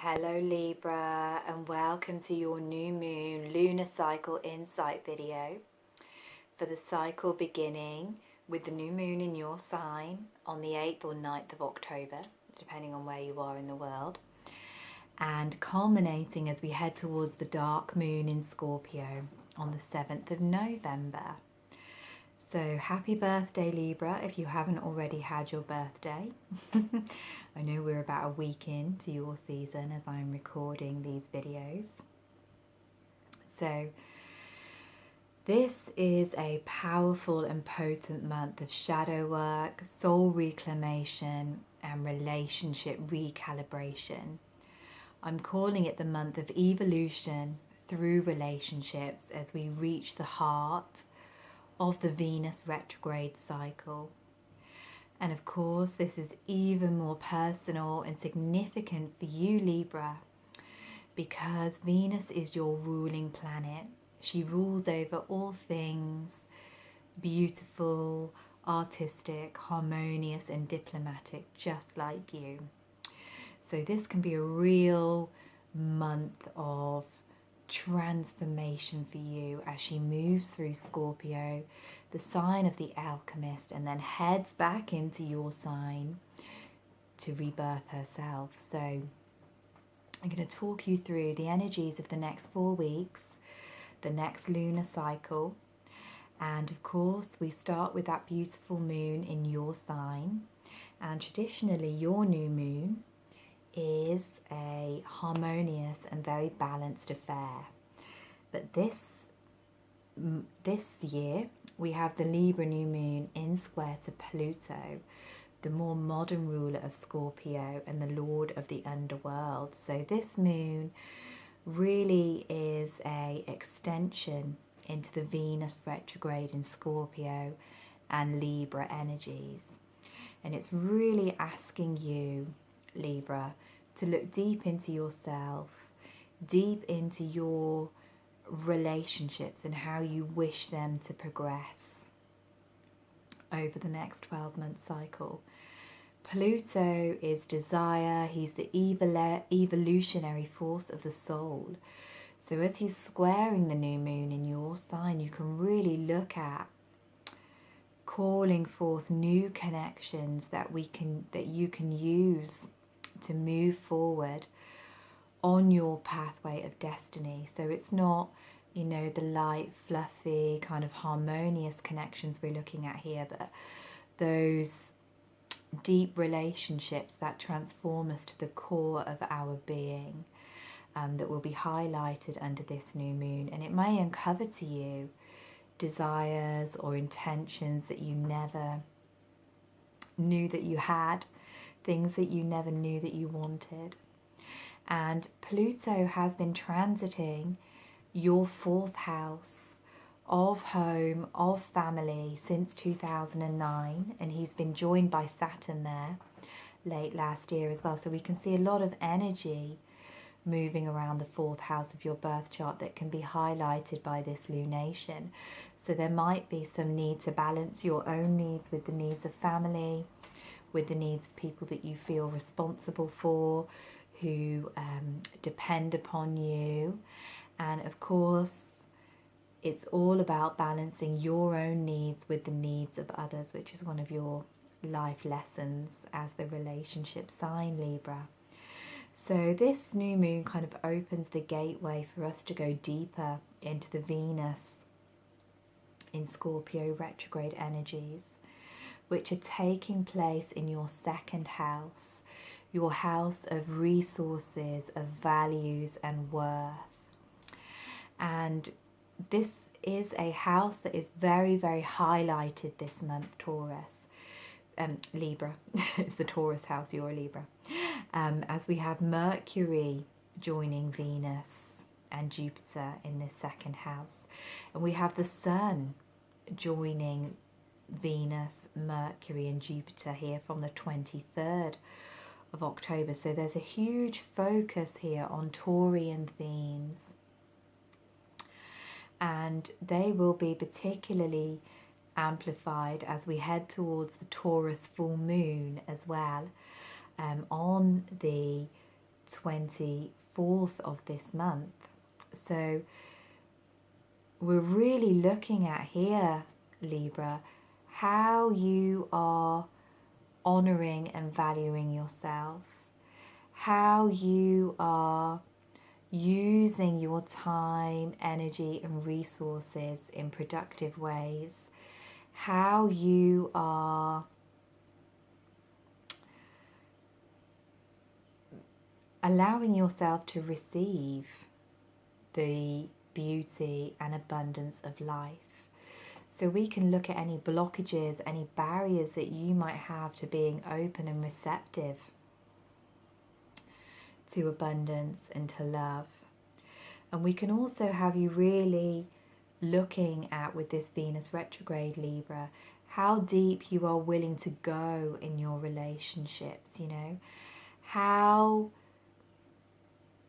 Hello Libra, and welcome to your new moon lunar cycle insight video for the cycle beginning with the new moon in your sign on the 8th or 9th of October, depending on where you are in the world, and culminating as we head towards the dark moon in Scorpio on the 7th of November. So happy birthday Libra if you haven't already had your birthday. I know we're about a week into your season as I'm recording these videos. So this is a powerful and potent month of shadow work, soul reclamation and relationship recalibration. I'm calling it the month of evolution through relationships as we reach the heart of the Venus retrograde cycle. And of course, this is even more personal and significant for you, Libra, because Venus is your ruling planet. She rules over all things beautiful, artistic, harmonious, and diplomatic, just like you. So this can be a real month of transformation for you as she moves through Scorpio, the sign of the Alchemist, and then heads back into your sign to rebirth herself. So I'm going to talk you through the energies of the next 4 weeks, the next lunar cycle, and of course we start with that beautiful moon in your sign. And traditionally your new moon is a harmonious and very balanced affair. But this year we have the Libra New Moon in square to Pluto, the more modern ruler of Scorpio and the lord of the underworld. So this moon really is a extension into the Venus retrograde in Scorpio and Libra energies. And it's really asking you, Libra, to look deep into yourself, deep into your relationships and how you wish them to progress over the next 12-month cycle. Pluto is desire. He's the evolutionary force of the soul. So as he's squaring the new moon in your sign, you can really look at calling forth new connections that you can use to move forward on your pathway of destiny. So it's not, you know, the light, fluffy, kind of harmonious connections we're looking at here, but those deep relationships that transform us to the core of our being, that will be highlighted under this new moon. And it may uncover to you desires or intentions that you never knew that you had, things that you never knew that you wanted. And Pluto has been transiting your 4th house of home, of family since 2009, and he's been joined by Saturn there late last year as well. So we can see a lot of energy moving around the 4th house of your birth chart that can be highlighted by this lunation. So there might be some need to balance your own needs with the needs of family, with the needs of people that you feel responsible for, who depend upon you. And of course, it's all about balancing your own needs with the needs of others, which is one of your life lessons as the relationship sign, Libra. So this new moon kind of opens the gateway for us to go deeper into the Venus in Scorpio retrograde energies, which are taking place in your 2nd house, your house of resources, of values and worth. And this is a house that is very, very highlighted this month, Taurus. Libra, it's the Taurus house, you're a Libra. As we have Mercury joining Venus and Jupiter in this 2nd house. And we have the Sun joining Venus, Mercury and Jupiter here from the 23rd of October. So there's a huge focus here on Taurian themes. And they will be particularly amplified as we head towards the Taurus full moon as well, on the 24th of this month. So we're really looking at here, Libra, how you are honoring and valuing yourself, how you are using your time, energy and resources in productive ways, how you are allowing yourself to receive the beauty and abundance of life. So we can look at any blockages, any barriers that you might have to being open and receptive to abundance and to love. And we can also have you really looking at, with this Venus retrograde, Libra, how deep you are willing to go in your relationships, you know, how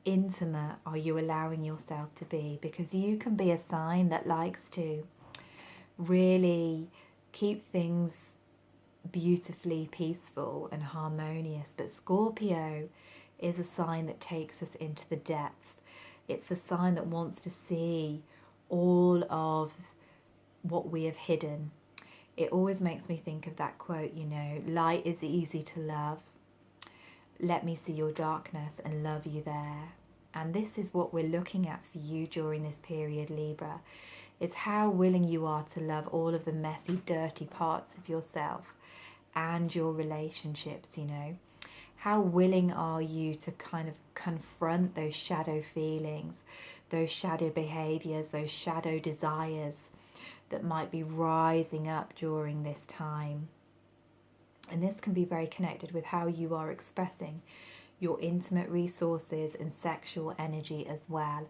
intimate are you allowing yourself to be, because you can be a sign that likes to really keep things beautifully peaceful and harmonious, but Scorpio is a sign that takes us into the depths. It's the sign that wants to see all of what we have hidden. It always makes me think of that quote, you know, light is easy to love. Let me see your darkness and love you there. And this is what we're looking at for you during this period, Libra. It's how willing you are to love all of the messy, dirty parts of yourself and your relationships, you know. How willing are you to kind of confront those shadow feelings, those shadow behaviors, those shadow desires that might be rising up during this time. And this can be very connected with how you are expressing your intimate resources and sexual energy as well,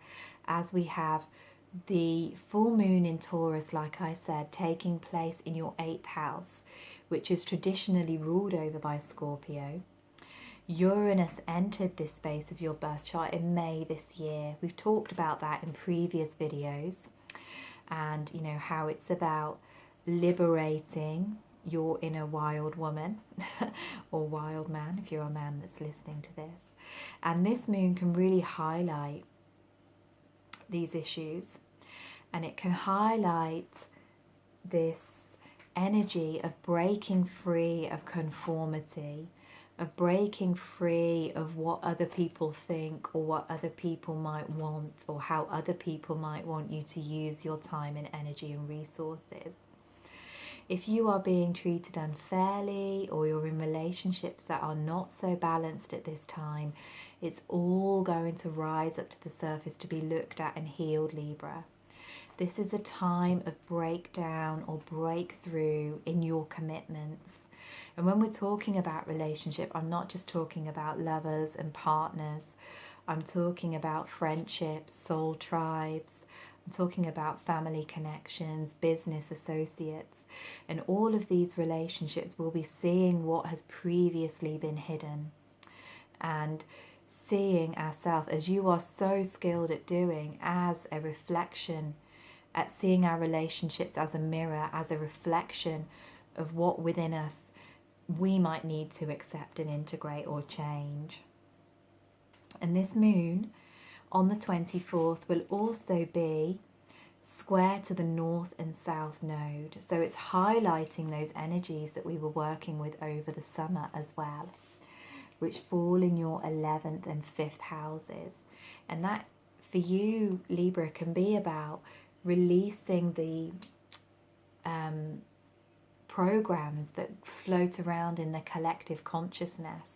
as we have the full moon in Taurus, like I said, taking place in your 8th house, which is traditionally ruled over by Scorpio. Uranus entered this space of your birth chart in May this year. We've talked about that in previous videos, and you know how it's about liberating your inner wild woman or wild man, if you're a man that's listening to this. And this moon can really highlight these issues, and it can highlight this energy of breaking free of conformity, of breaking free of what other people think or what other people might want, or how other people might want you to use your time and energy and resources. If you are being treated unfairly, or you're in relationships that are not so balanced at this time, it's all going to rise up to the surface to be looked at and healed, Libra. This is a time of breakdown or breakthrough in your commitments. And when we're talking about relationship, I'm not just talking about lovers and partners. I'm talking about friendships, soul tribes. I'm talking about family connections, business associates. And all of these relationships will be seeing what has previously been hidden, and seeing ourselves, as you are so skilled at doing, as a reflection, at seeing our relationships as a mirror, as a reflection of what within us we might need to accept and integrate or change. And this moon on the 24th will also be square to the north and south node. So it's highlighting those energies that we were working with over the summer as well, which fall in your 11th and 5th houses. And that, for you, Libra, can be about releasing the programs that float around in the collective consciousness,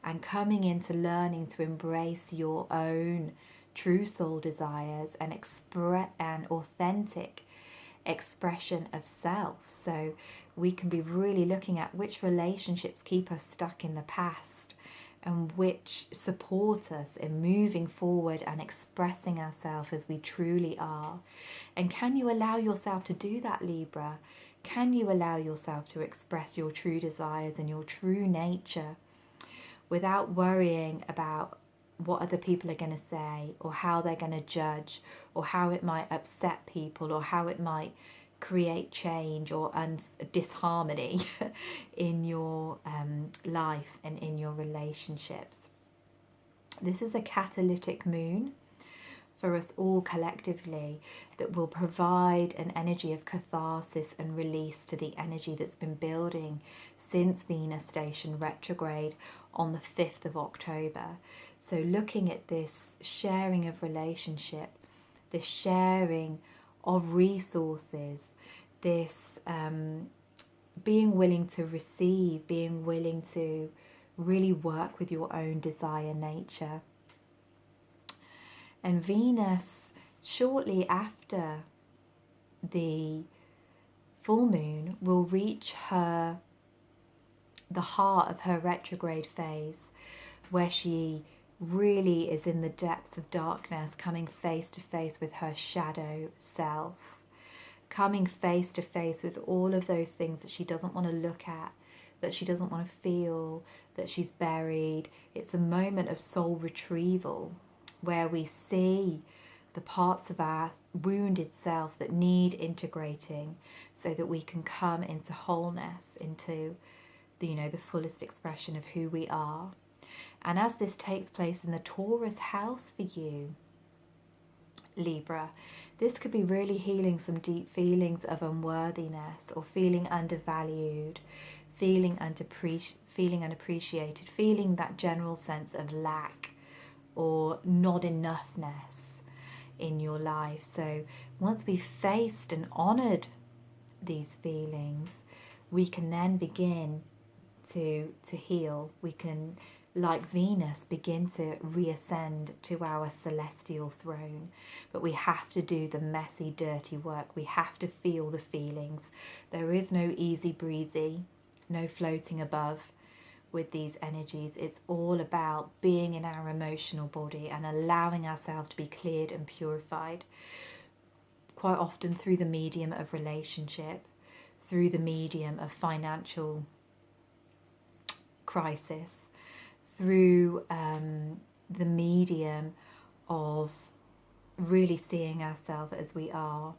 and coming into learning to embrace your own true soul desires and express an authentic expression of self. So we can be really looking at which relationships keep us stuck in the past and which support us in moving forward and expressing ourselves as we truly are. And can you allow yourself to do that, Libra? Can you allow yourself to express your true desires and your true nature without worrying about what other people are going to say, or how they're going to judge, or how it might upset people, or how it might create change or disharmony in your life and in your relationships? This is a catalytic moon for us all collectively that will provide an energy of catharsis and release to the energy that's been building since Venus station retrograde on the 5th of October. So looking at this sharing of relationship, this sharing of resources, this being willing to receive, being willing to really work with your own desire nature. And Venus, shortly after the full moon, will reach the heart of her retrograde phase, where she really is in the depths of darkness, coming face to face with her shadow self, coming face to face with all of those things that she doesn't want to look at, that she doesn't want to feel, that she's buried. It's a moment of soul retrieval, where we see the parts of our wounded self that need integrating so that we can come into wholeness, into the fullest expression of who we are. And as this takes place in the Taurus house for you, Libra, this could be really healing some deep feelings of unworthiness, or feeling undervalued, feeling unappreciated, feeling that general sense of lack or not enoughness in your life. So once we've faced and honoured these feelings, we can then begin to heal. We can, like Venus, begin to reascend to our celestial throne. But we have to do the messy, dirty work. We have to feel the feelings. There is no easy breezy, no floating above with these energies. It's all about being in our emotional body and allowing ourselves to be cleared and purified, quite often through the medium of relationship, through the medium of financial crisis, through the medium of really seeing ourselves as we are.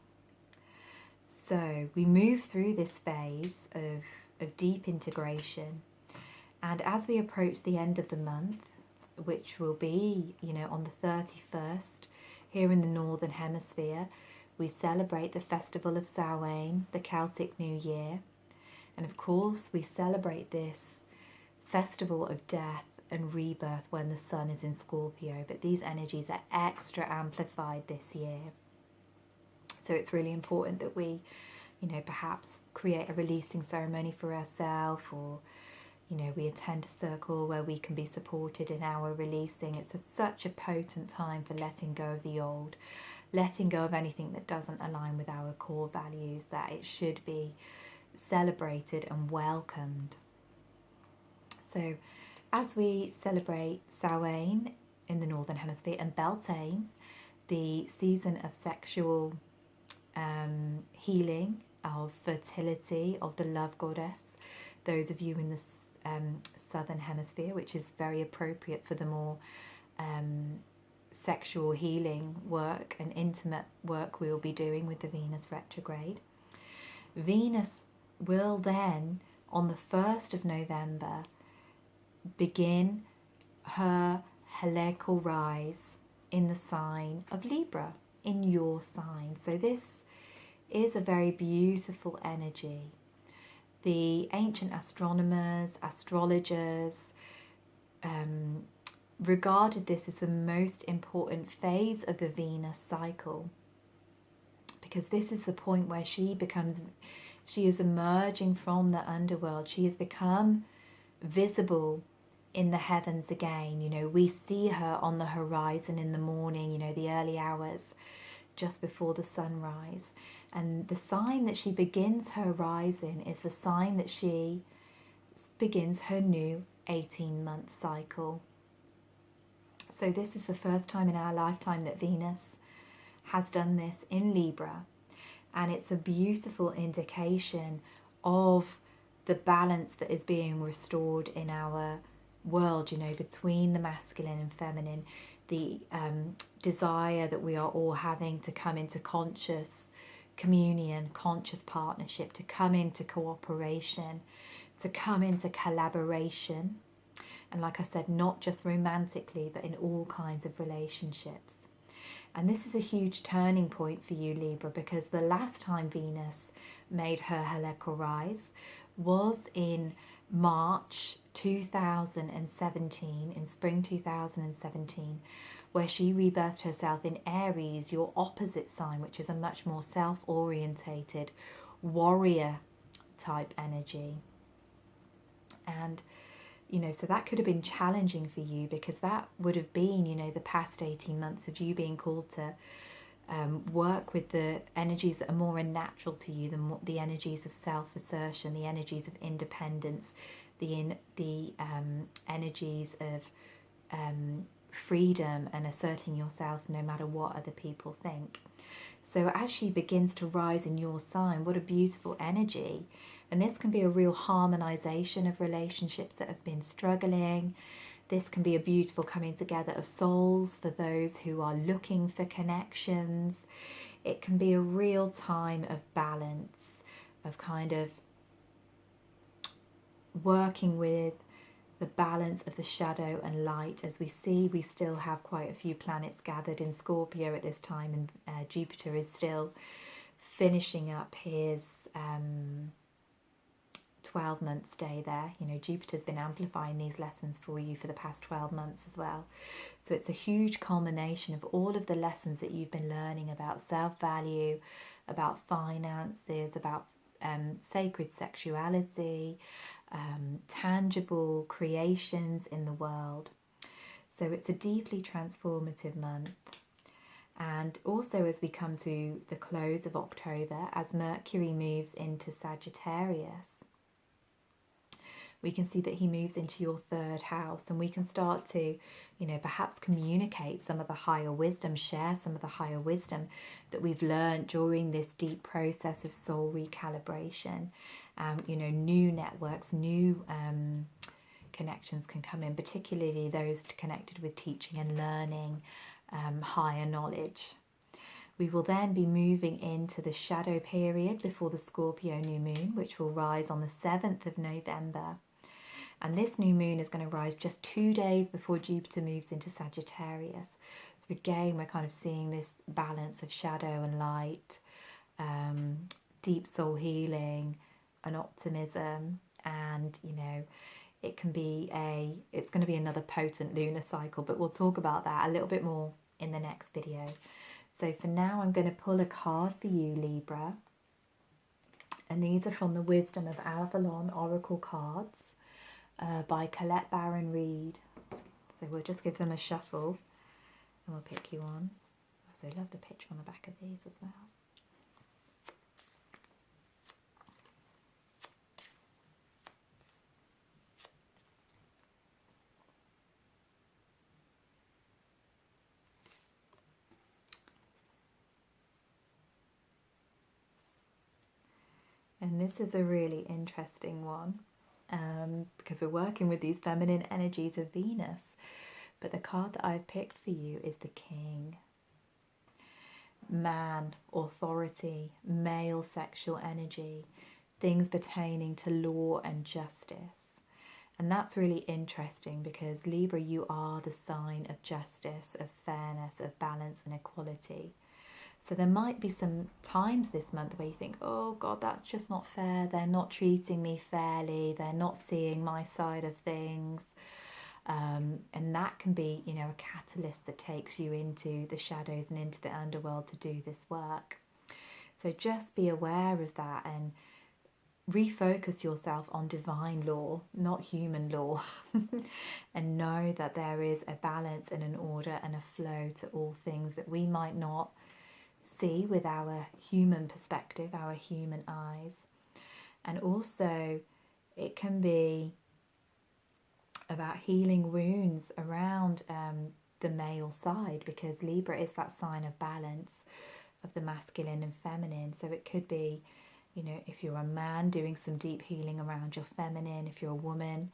So we move through this phase of deep integration. And as we approach the end of the month, which will be, on the 31st, here in the Northern Hemisphere, we celebrate the festival of Samhain, the Celtic New Year. And of course, we celebrate this festival of death and rebirth when the sun is in Scorpio. But these energies are extra amplified this year. So it's really important that we, perhaps create a releasing ceremony for ourselves, or we attend a circle where we can be supported in our releasing. It's such a potent time for letting go of the old, letting go of anything that doesn't align with our core values, that it should be celebrated and welcomed. So as we celebrate Samhain in the Northern Hemisphere and Beltane, the season of sexual healing, of fertility, of the love goddess, those of you in the Southern Hemisphere, which is very appropriate for the more sexual healing work and intimate work we will be doing with the Venus retrograde. Venus will then, on the 1st of November, begin her heliacal rise in the sign of Libra, in your sign. So this is a very beautiful energy. The ancient astronomers, astrologers, regarded this as the most important phase of the Venus cycle, because this is the point where she is emerging from the underworld. She has become visible in the heavens again. We see her on the horizon in the morning, the early hours just before the sunrise. And the sign that she begins her rise in is the sign that she begins her new 18-month cycle. So this is the first time in our lifetime that Venus has done this in Libra. And it's a beautiful indication of the balance that is being restored in our world, between the masculine and feminine, the desire that we are all having to come into conscious communion, conscious partnership, to come into cooperation, to come into collaboration, And like I said, not just romantically, but in all kinds of relationships. And this is a huge turning point for you, Libra, because the last time Venus made her heliacal rise was in March 2017, in spring 2017, where she rebirthed herself in Aries, your opposite sign, which is a much more self-orientated warrior type energy. And you know, so that could have been challenging for you, because that would have been, you know, the past 18 months of you being called to work with the energies that are more unnatural to you, the energies of self-assertion, the energies of independence, the energies of freedom and asserting yourself no matter what other people think. So as she begins to rise in your sign, what a beautiful energy. And this can be a real harmonization of relationships that have been struggling. This can be a beautiful coming together of souls for those who are looking for connections. It can be a real time of balance, of kind of working with the balance of the shadow and light. As we see, we still have quite a few planets gathered in Scorpio at this time, and Jupiter is still finishing up his 12-month stay there. You know, Jupiter's been amplifying these lessons for you for the past 12 months as well. So it's a huge culmination of all of the lessons that you've been learning about self-value, about finances, about sacred sexuality, tangible creations in the world. So it's a deeply transformative month. And also, as we come to the close of October, as Mercury moves into Sagittarius, we can see that he moves into your third house, and we can start to, you know, perhaps communicate some of the higher wisdom, share some of the higher wisdom that we've learned during this deep process of soul recalibration. You know, new networks, new connections can come in, particularly those connected with teaching and learning, higher knowledge. We will then be moving into the shadow period before the Scorpio New Moon, which will rise on the 7th of November. And this new moon is going to rise just 2 days before Jupiter moves into Sagittarius. So again, we're kind of seeing this balance of shadow and light, deep soul healing, and optimism. And, you know, it's going to be another potent lunar cycle, but we'll talk about that a little bit more in the next video. So for now, I'm going to pull a card for you, Libra. And these are from the Wisdom of Avalon Oracle cards by Colette Baron Reid. So we'll just give them a shuffle and we'll pick you on. So I love the picture on the back of these as well. And this is a really interesting one because we're working with these feminine energies of Venus. But the card that I've picked for you is the King. Man, authority, male sexual energy, things pertaining to law and justice. And that's really interesting because Libra, you are the sign of justice, of fairness, of balance and equality. So there might be some times this month where you think, oh God, that's just not fair. They're not treating me fairly. They're not seeing my side of things. And that can be, you know, a catalyst that takes you into the shadows and into the underworld to do this work. So just be aware of that and refocus yourself on divine law, not human law. And know that there is a balance and an order and a flow to all things that we might not see with our human perspective, our human eyes. And also it can be about healing wounds around the male side, because Libra is that sign of balance of the masculine and feminine. So it could be, you know, if you're a man, doing some deep healing around your feminine. If you're a woman,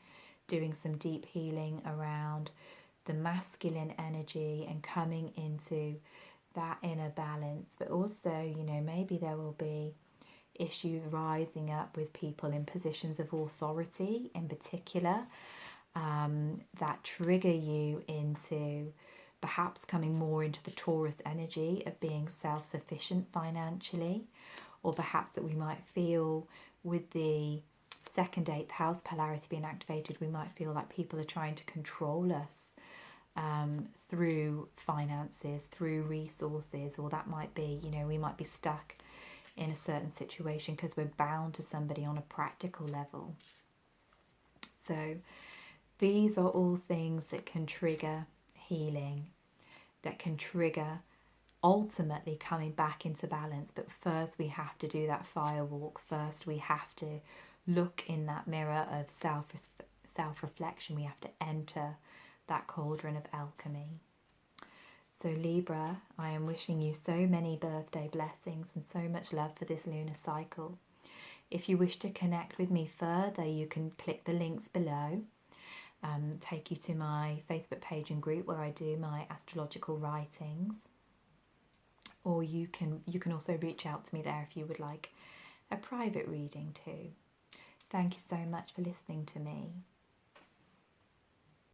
doing some deep healing around the masculine energy and coming into that inner balance. But also, you know, maybe there will be issues rising up with people in positions of authority in particular, that trigger you into perhaps coming more into the Taurus energy of being self-sufficient financially, or perhaps that we might feel with the second, eighth house polarity being activated, we might feel like people are trying to control us through finances, through resources, or that might be, you know, we might be stuck in a certain situation because we're bound to somebody on a practical level. So these are all things that can trigger healing, that can trigger ultimately coming back into balance. But first we have to do that fire walk. First we have to look in that mirror of self-reflection. We have to enter that cauldron of alchemy. So Libra, I am wishing you so many birthday blessings and so much love for this lunar cycle. If you wish to connect with me further, you can click the links below, take you to my Facebook page and group where I do my astrological writings. Or you can also reach out to me there if you would like a private reading too. Thank you so much for listening to me.